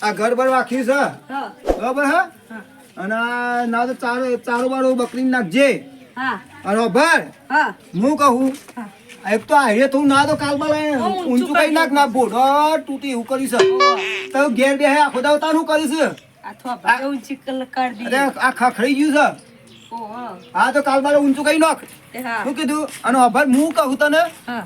આ ઘર બર વાખ્યું છે હા બરાબર હા હા અને ના તો ચારો બારો બકરી નાખજે હા અને ભર હા હું કહું હા એક તો આયે તું ના તો કાલ બાલે ઊંચું ઊંચું કઈ નાખ ના બોડો તૂટી એવું કરીશ તો ઘેર બે આખો દાવ તારું કરીશ આ તો આપણે ઊંચી કરી દઈએ અરે આ ખખડી ગયું છે ઓહો હા તો કાલ બાલે ઊંચું કઈ નાખ એ હા શું કીધું અને અભર હું કહું તને હા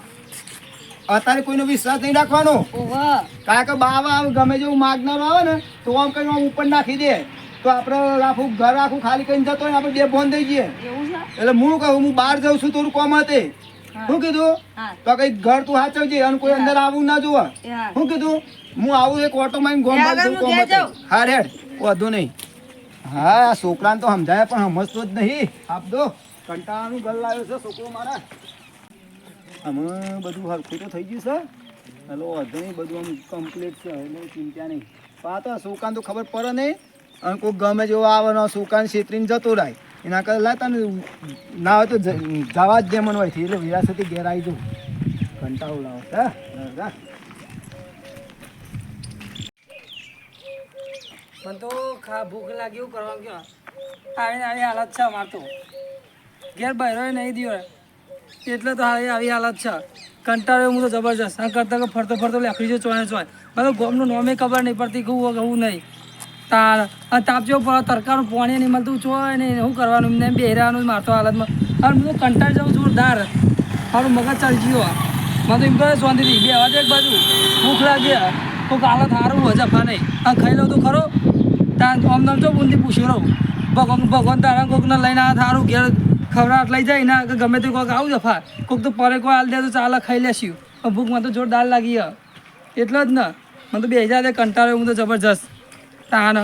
અત્યારે કોઈનો વિશ્વાસ નહીં રાખવાનો ઓહો કારણ કે બાવા ગમે જેવું માગનારો આવે ને તો આમ કઈ આમ ઉપર નાખી દે તો આપણે આખું ઘર આખું ખાલી કરીને જતો હોય ને આપણે બે ફોન થઈ જઈએ એવું છે એટલે હું કહું હું બહાર જાઉં છું થોડું કોમ હતી શું કીધું હા તો કઈ ઘર તું હાચવજે અને કોઈ અંદર આવું ના જોવા એ હા શું કીધું હું આવું એક ઓટો મારીને ગોમ બાજુ આગળ કોમ હું હતી જાઉં. હા રેડ વાંધો નહીં હા આ છોકરાને તો સમજાય પણ સમજતો જ નહીં આપદો કંટાળાનું ઘર લાવ્યો છે છોકરો મારા અમે બધું હરખું તો થઈ ગયું છે હેલો વાંધો નહીં બધું આમ કમ્પ્લીટ છે એટલે ચિંતા નહીં પણ આ તો છોકરાને તો ખબર પડે નહીં અને કોઈ ગમે જેવો આવે ને છોકરાને છેતરીને જતો રહે એના કરતા લાતા ને ના હોય તો જવા જ દે મને હોયથી એટલે વિરાસતી ઘેર આવી જવું કંટાળો લાવો હા મને તો ભૂખ લાગી એવું કરવાનું કે આવીને આવી હાલત છે અમારે તો ઘેર બહેરો નહીં દિયો એટલે તો આવી હાલત છે કંટાળો હું તો જબરજસ્ત આ કરતાં ફરતો ફરતો લેખડી જો ચોય ચોય મને ગોમનું નોમે ખબર નહીં પડતી કહું કહું નહીં તાર અને તાપ જેવો પડે તરકાનું પાણી નહીં મળતું ચોય નહીં શું કરવાનું એમને બેહરાનું મારતો હાલતમાં અને હું તો કંટાળી જાઉં જોરદાર મારું મગજ ચાલી ગયો મને તો એમ કરે શાંતિથી બે અવાજ એક બાજુ ભૂખ લાગે કોઈક હાલત સારું હોય જફા નહીં આ ખાઈ લઉં તો ખરો ત્યાં આમ નામ જો બુંદી પૂછી રહું ભગવાન તારા કોઈકને લઈને આ સારું ઘેર ખવડાટ લઈ જાય ને કે ગમે તે કોઈક આવું જફા કોઈક તો પરે કોઈ હાલ દે તો ચાલે ખાઈ લેશું પણ ભૂખમાં તો જોરદાર લાગી એટલે જ ને મને તો બે હજાર કંટાળ્યો હું તો જબરજસ્ત તાન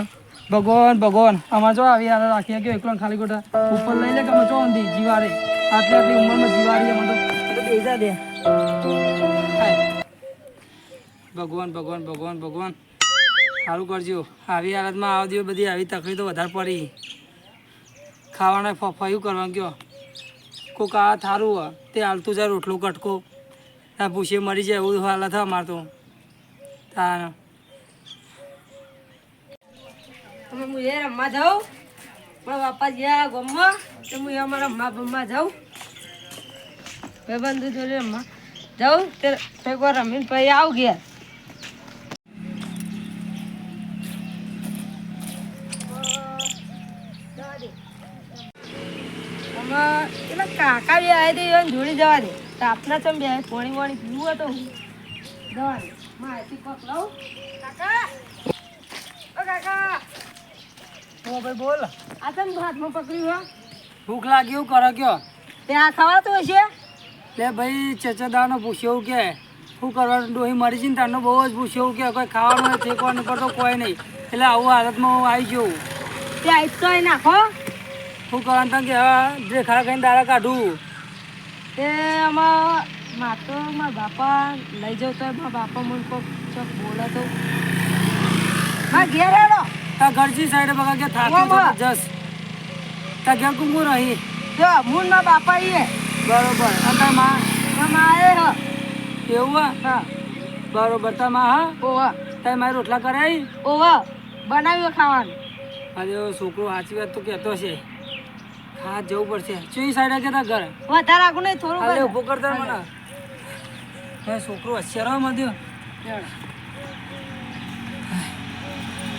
ભગવાન અમારે જો આવી હાલ રાખીએ કે એકલો ખાલી ગોટા ઉપર લઈ લે કે અમે ચો ઊંધી જીવારે આટલી ઉંમરમાં જીવારી અમે તો બે હજાર દે ભગવાન સારું કરજો આવી હાલતમાં આવવા દો બધી આવી તકલીફ તો વધારે પડી ખાવાના ફફાયું કરવાનું કયો કોક આ થારું હોય તે હાલતું જાય રોટલો કટકો ત્યાં ભૂસે મરી જાય એવું હાલત થાય અમારે તો તાર તમે હું એ રમવા જાઉં મારા બાપા જ્યાં ગામમાં તો હું અમારા રમવા જાઉં ભાઈબંધુ જોડે રમવા જાઉં તે ભેગો રમીને પછી આવ ઘેર પેલા કાકા બી આવે તો એને જોડી જવા દે તો આપના ચમ બે પાણી પીવું હતો જવા દે માહિતી કોક લઉં કાકા ઓ કાકા તો ભાઈ બોલ આ તને હાથમાં પકડ્યું હો ભૂખ લાગી એવું કરો કયો તે આ ખવાતું હશે લે ભાઈ ચચદાનો પૂછ્યું કે શું કરવાનું ડોહી મરી છે ને તારનો બહુ જ પૂછ્યું કે કોઈ ખાવાનું ઠેકવાનું કરતો કોઈ નહીં એટલે આવું હાલતમાં હું આવી જઉં તે આઈસ તો અહીં નાખો શું કરવાનું તને કે હા જે ખરા ખાઈને દાડા કાઢું તે આમાં તો મારા બાપા લઈ જાવ તો મારા બાપા મને કોક ચોક બોલે તો હા ઘેર હેડો તા ઘરજી સાઈડે બગા કે થાકી જબરજસ્ત તા ઘેર કુંકુ રહી જો મૂન મારા બાપા આવીએ બરોબર અને તાર માં આવે હ એવું હા બરોબર તાર માં હા ઓવા તાર મારી રોટલા કરાવી ઓવા બનાવ્યું ખાવાનું આજે છોકરો સાચી વાત તો કહેતો છે હા જવું પડશે ચુઈ સાઈડે કે તાર ઘર વધારે આગું નહીં થોડું અરે ઉભો કરતા મને હે છોકરો હોશિયાર મધ્યો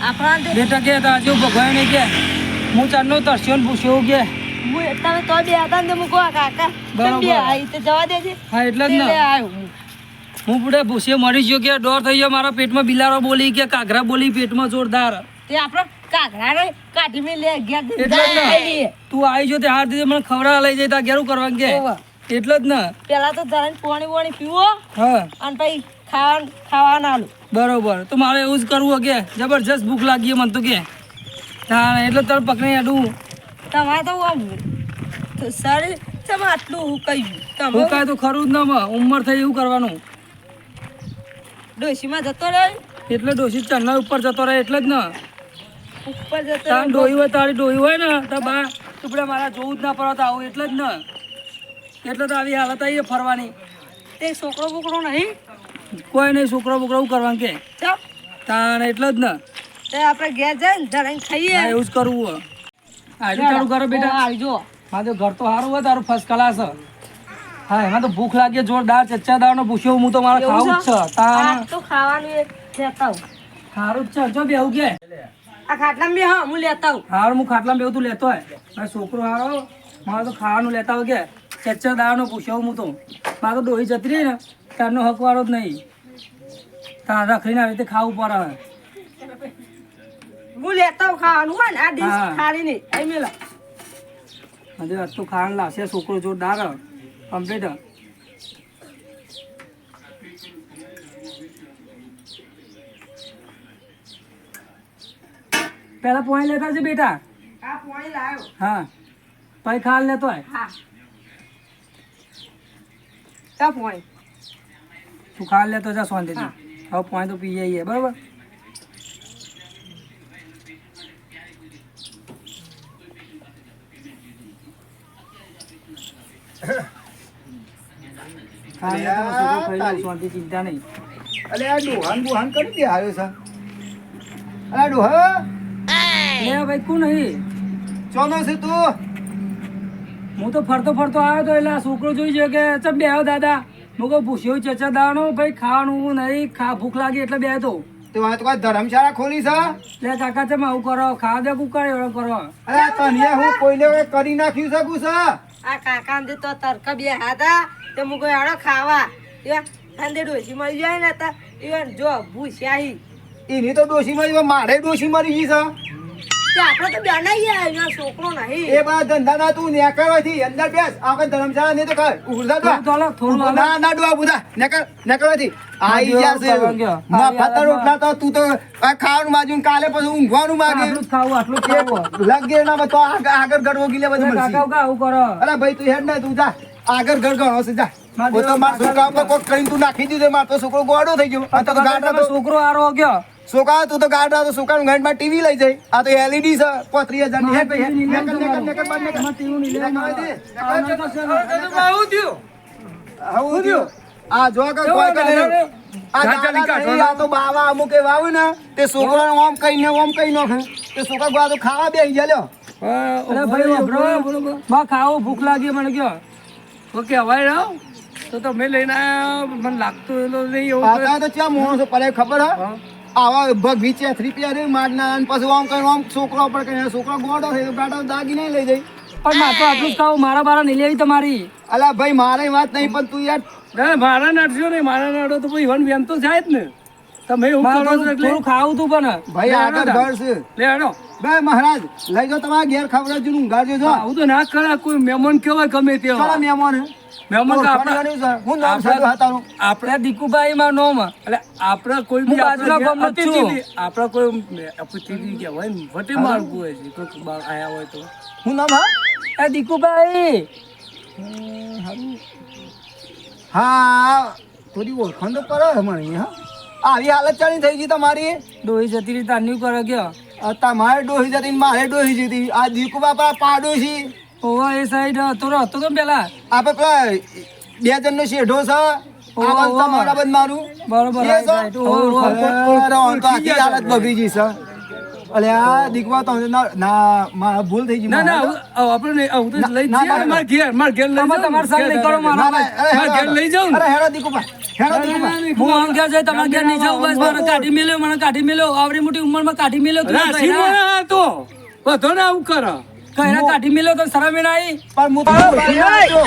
આપણા બેટા કે આજે ભગવાન નહીં કે હું ચારનો તરસ્યો ને પૂછ્યો કે તમે તો બે હતા ને મૂકો કાકા બરોબર. બે આવી તો જવા દેજે હા એટલે જ ને આવ્યો હું પૂરે ભૂસે મરી ગયો કે ડોર થઈ ગયો મારા પેટમાં બિલારો બોલી કે કાઘરા બોલી પેટમાં જોરદાર તે આપણો કાગડા રે કાઢી મે લે ઘેર એટલે જ ને તું આવી જો તે હાર દીધે મને ખવડા લઈ જાય તા ઘેરું કરવાનું કે એટલે જ ને પેલા તો જરા પાણી પીવો હા અને પછી ખાવાના આલું બરોબર તો મારે એવું જ કરવું કે જબરજસ્ત ભૂખ લાગી મને તો કે હા એટલે તારે પકડી આડું તમારે તો આમ શરીર તમે આટલું કહ્યું તમે હું કાંઈ તો ખરું જ ના ઉંમર થઈ એવું કરવાનું ડોશીમાં જતો રહે એટલે ડોસી ચરના ઉપર જતો રહે એટલે જ ને ઉપર જતો તાર ડોહી હોય તારી ડોહી હોય ને તો બા ટુકડા મારા જોવું જ ના પડે આવું એટલે જ ને એટલે તો આવી હાલત આવી ફરવાની તે છોકરો બોકરો નહીં કોઈ નહીં છોકરો બોકરો એવું કરવાનું કે ચાલ તાણ એટલે જ ને તે આપણે ઘેર જઈને ધરાઈને ખાઈએ હા, એવું જ કરવું હોય. આજે તારું ઘર બેટા આવજો મારું ઘર તો સારું હોય તારું ફર્સ્ટ ક્લાસ હા એમાં તો ભૂખ લાગી જોરદાર ચચ્ચા દાળ નો પૂછ્યો હું તો મારે ખાવું જ છે તાણ આ તો ખાવાનું એ લેતા આવું સારું જ છે જો બેહું કે આ ખાટલામાં બી હા હું લેતા આવું હારું હું ખાટલામાં બેહું તું લેતો હોય મારો છોકરો હારો મારે તો ખાવાનું લેતા હોય કે ચચ્ચા દાળ નો પૂછ્યો હું તો મારે તો ડોહી જતી રહી ને તારનો હકવારો જ નહીં તાર રખડીને આવી રીતે ખાવું પડે હવે હું લેતા આવું ખાવાનું હોય ને આ ડીશ હા. ખાલી નહીં અહીં મેલો હજુ આજ તો ખાવાનું લાવશે છોકરો જોરદાર કમ્પ્લીટ પેલા પોઈન્ટ લેતા છે બેટા આ પાણી લાવ્યો હા પછી ખાલ લેતો હોય હા તા પાણી તું ખાલ લેતો જા શાંતિથી હવે પોઈન્ટ તો પી જઈએ બરાબર ખાલ લેતો ને છોકરો ખાઈ લે, શાંતિ ચિંતા નહીં અલે આ ડોહાન બુહાન કરી દે આવ્યો છે અલે ડોહા લે ભાઈ કોણ નહીં ચોનો છે તું હું તો ફરતો ફરતો આવ્યો તો એટલે આ છોકરો જોઈ છે કે ચમ બે આવ્યો દાદા હું કહું પૂછ્યું ચચા દાવાનો ભાઈ ખાવાનું નહીં ભૂખ લાગી એટલે બે તો તે વાત કોઈ ધર્મશાળા ખોલી છે લે કાકા ચમ આવું કરો ખાવા દે કુકર એવડો કરો અરે તને હું કોઈને હવે કરી નાખ્યું શકું છે આ કાકા ને તો તરકા બે હતા તે હું કોઈ આડો ખાવા અંદે ડોસી મળી જાય ને તા ઈવન જો ભૂસ્યાહી એની તો ડોશી મરી મારે ડોશી મરી ગઈ છે તે આપણે તો બેનાઈએ આવ્યો છોકરો નહીં એ બધા ધંધા ના તું નેકળવાથી અંદર બેસ આપણે ધર્મશાળા નહીં તો કર ઉડતા તો થોડું હાલો, થોડું હાલો. ના ના ડોહા બુધા નેકળવાથી આઈ ગયા છે કરવા ગયો. મફત રોટલા તો તું તો આ ખાવાનું માજું કાલે પછી ઊંઘવાનું માગે આટલું જ ખાવું આટલું જ ખાવું લગે ના તો આગળ ગળવો ગીલે બધું લે કાકા મળશે કા આવું કરો અરે ભાઈ તું હેડ ને તું જા આગળ ઘર ગણો છે જા માર ઓ તો માર છોકરા ઉપર કોક કરીને તું નાખી દીધું માર તો છોકરો ગોડો થઈ ગયો આ તો ગાડા તમે છોકરો હારો ગયો છોકરા તું તો ગાડા તો છોકરાનું ઘંટમાં ટીવી લઈ જાય આ તો એલઈડી છે 35,000 ની હેડ ભાઈ એમાં ટીવું નહીં લેવાનું. આવું થયું આ જો કે કોઈ કરે આ ગાડા નહીં, આ તો બાવા અમુક એ વાવું ને તે છોકરાને ઓમ કઈને નાખે તે છોકરા ગોળા તો ખાવા બેસી ગયા લ્યો અરે ભાઈ વાપરો બા ખાવું ભૂખ લાગી મને કયો ઓકે હવાઈ રહો તો તમે લઈને આવ્યા મને લાગતું એટલો નહીં એવું પાછા તો ક્યાં મોણસો પડે ખબર હે આવા ભગવી ચેથરી પ્યારી મારના અને પછી ઓમ કઈ ઓમ છોકરો પર કઈ છોકરો ગોડો થઈ ગાડો દાગી નહીં લઈ જાય પણ મારે તો આટલું જ ખાવું મારા બારા નહીં લેવી તમારી અલા ભાઈ મારી વાત નહીં પણ તું યાર ના મારા નાડશો નહીં મારા નાડો તો ભાઈ વન વેમ તો થાય જ ને તમે એવું કરો છો એટલે થોડું ખાવું તું પણ ભાઈ આગળ ઘર છે લે હેડો બે મહારાજ લઈ જાઓ તમારા ઘેર ખવડાવજો ને ઊંઘાડજો જો આવું તો ના કરે કોઈ મહેમાન કેવાય ગમે તે ચાલો મહેમાન હે મહેમાન તો ઓળખાણ ગણ્યું છે. હું નામ સાદું હાતાનું આપણે દીકુભાઈ માં નોમ એટલે આપણે કોઈ બી બાજુના ગામનો જ છું આપણે કોઈ અતિથિ કહેવાય ને વટે મારવું હોય છે કોઈ બહાર આયા હોય તો હું નામ હા એ દીકુભાઈ હા થોડી ઓળખાણ તો કરો અમારી હા આવી હાલત ચાલી થઈ ગઈ તમારી ડોહી જતી રહી તાન્યું કરે ગયો આ તમારે ડોહી જતી ને મારે ડોહી જતી આ દીકુ બાપા પાડોશી ઓવા એ સાઈડ હતો તો પેલા આપણે પેલા બે જણનો શેઢો છે આ બાજુ તમારા બાજુ મારું બરોબર એ છે? right. ઓહો, અરે, આમ તો આખી હાલત બગડી ગઈ છે અલે આ દીકવા તો ના મારા ભૂલ થઈ ગઈ ના ના મારા. આપણે નહીં, આવું તો લઈ ના, જઈએ ના, મારા ઘેર લઈ તમે જાઓ. તમારા સામે નહીં કરો મારા ના, ના, અરે, ઘેર લઈ જાઉં ને. અરે હેડો દીકુભા હેડો દીકુભા હું આમ ઘેર જઈ તમારા ઘેર નહીં જાઉં બસ મને કાઢી મેલ્યો આવડી મોટી ઉંમરમાં કાઢી મેલ્યો તું રાશિ મોણા હતો બધો ને આવું કરે કઈરા કાઢી મેલ્યો તો શરમ એ ના આવી પણ હું તો ઓળખી ના આવ્યો.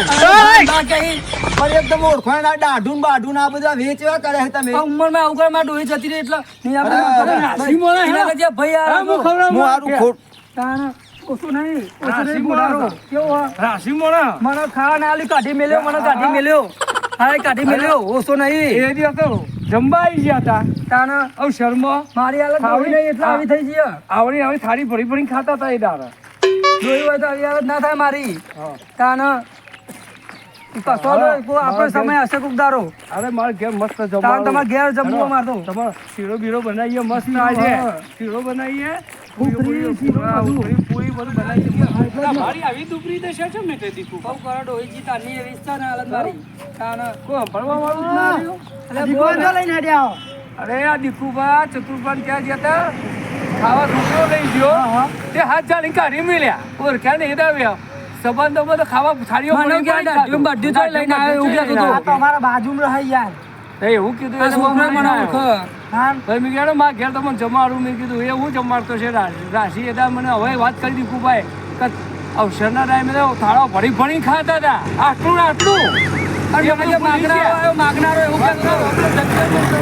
ના કહી. પણ એકદમ ઓળખાણ ના દાઢું ને બાઢું ને આ બધા વેચવા કરે છે તમે આ ઉંમરમાં આવું કરે મારે ડોહી જતી રહી એટલે નહીં આપણે અરે, રાશિ મોણા એના કરતા ભાઈ હા, આ હું ખવડાવું. હું હારું ખોટ તાણ ઓછું નહીં રાશિ નહીં મોણા મોડારો. કેવો આ? રાશિ મોણા મને ખાવા ના આલી કાઢી મેલ્યો મને કાઢી મેલ્યો હા કાઢી મેલ્યો ઓછો નહીં એ દિવસ તો જમવા આવી ગયા હતા તાણ હવે શર્મા મારી હાલત ખાવી નહીં એટલે આવી થઈ ગઈ આવડી આવડી થાળી ભરી ભરીને ખાતા હતા એ દાડા જોઈ હોય તો આવી હાલત ના થાય મારી હા. તાણ કશો નહીં, કોઈ આપણો સમય હશે કોક દારો અરે મારે ઘેર મસ્ત તાણ જમવાનું તમારે ઘેર જમવો મારતો તમારે શીરો બીરો બનાવીએ મસ્ત આજે હા. શીરો બનાવીએ ઉપરી, શીરો બધું. પૂરી બધું બનાવીએ મારી આવી દુપરી દશા છે મેં કહી દીધું બહુ કરો ડોહીજી તારની એવી ઈચ્છા ને હાલત મારી તાણ કોઈ ભણવા વાળું જ ના રહ્યું. એટલે બોલ લઈને હડ્યા અરે આ દીકુબા ચતુરબા ત્યાં ગયા હતા ખાવા છોકરો લઈ ગયો તે હાથ ચાલી કાઢી મેલ્યા ઓળખ્યા ને એ દાવ્યા સંબંધોમાં તો ખાવા થાળીઓ મને પડી કે પડી દાઢીઓ બાઢીઓ તો લઈને આવ્યો એવું કહેતો હતો. આ તો અમારા બાજુમાં રહે યાર. એ એવું કીધું આ એટલે છોકરો મને મને ઓળખો. ઓળખે. હા ભાઈ મેં કીધું મારા ઘેર તમને જમાડું મેં કીધું એ હું જમાડતો છે રાશિ હતા મને હવે વાત કરી દીકુભાઈ કે અવસરના ટાઈમે તો થાળો ભરી ભરી ખાતા હતા આટલું ને આટલું અને મને કે માગનારો આવ્યો માગનારો એવું કહેતો હતો.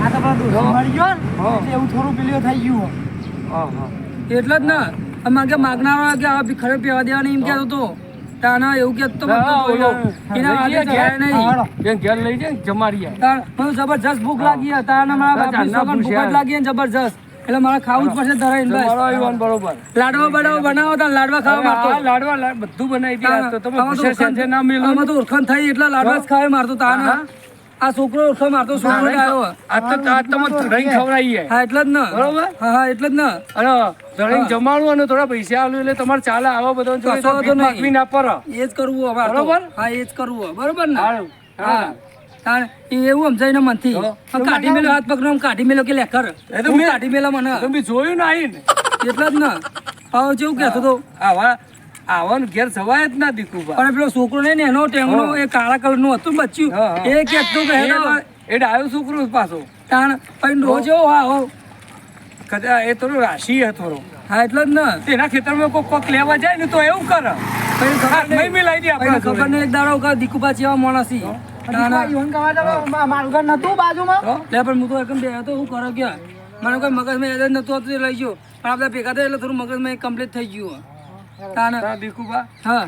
આ તો બધું હા. મળી ગયો ને હા. એટલે એવું થોડું પેલું થઈ ગયું. એટલે જ ને અમારે કે માગનારો આવ્યો કે આ ભિખારી પીવા દેવાની એમ કહેતો હતો. તાના એવું કહેતો હતો એના હાથે ચલાય નહીં. ઘેર લઈ જાય જમાડી આવે તાર મને જબરજસ્ત ભૂખ લાગી હતી. તારના મારા બાપની છોકરાને ભૂખ જ લાગી ને જબરજસ્ત. એટલે મારે ખાવું જ પડશે ધરાઈને બસ. તમારો આવ્યો ને બરોબર લાડવા બનાવો તા લાડવા ખાવા મારતો. હા, લાડવા બધું બનાવી દીધા તો તમે પૂછે છે ના મિલો આમાં તો ઓળખાણ થઈ એટલા લાડવા જ ખાવા મારતો તાના. આ છોકરો ઓળખાણ મારતો છોકરો આવ્યો. આ તમે ધરાઈને ખવડાવીએ હા એટલે જ ને બરોબર હા એટલે જ ને અને ધરાઈને જમાડવું અને થોડા પૈસા આલું એટલે તમારે ચાલે આવા બધો કશો વાંધો નહીં. બાકી ના પર એ જ કરવું હવે આ તો. બરોબર? હા એ જ કરવું બરોબર ને હારું. હા તાણ એ એવું સમજાય ને મનથી કાઢી મેલો હાથ પકડો આમ કાઢી મેલો કે લે કર એ તો હું મેં- કાઢી મેલા મને તમે જોયું ને આઈને એટલે જ ને આવો જેવું કહેતો હતો આવાનું ઘેર સવાય જ ના દીકુભા પણ પેલો છોકરો ને એનો ટેંગનો એ કાળા કલર નું હતું બચ્યું હા, હા. એ કહેતો કે હેડો એટલે આવ્યો છોકરો પાછો તાણ પણ રોજ એવો આવો કદાચ એ થોડો રાશિ હતો હા એટલે જ ને તેના ખેતરમાં કોક લેવા જાય ને તો એવું કરે પછી ખબર નહીં. નહીં મિલાઈ દે પછી ખબર નહીં એક દાડો કે દીકુબા જેવા માણસ ઈ. તાણ ઈવન કહેવા તો મારું ઘર નતું બાજુમાં. લે પણ હું તો એકમ બે હતો હું કરો કે મને કોઈ મગજમાં યાદ જ નતું હતું એ લઈ ગયો પણ આપણે ભેગા થયા એટલે થોડું મગજમાં કમ્પ્લીટ થઈ ગયું તાણ દીકુભા હા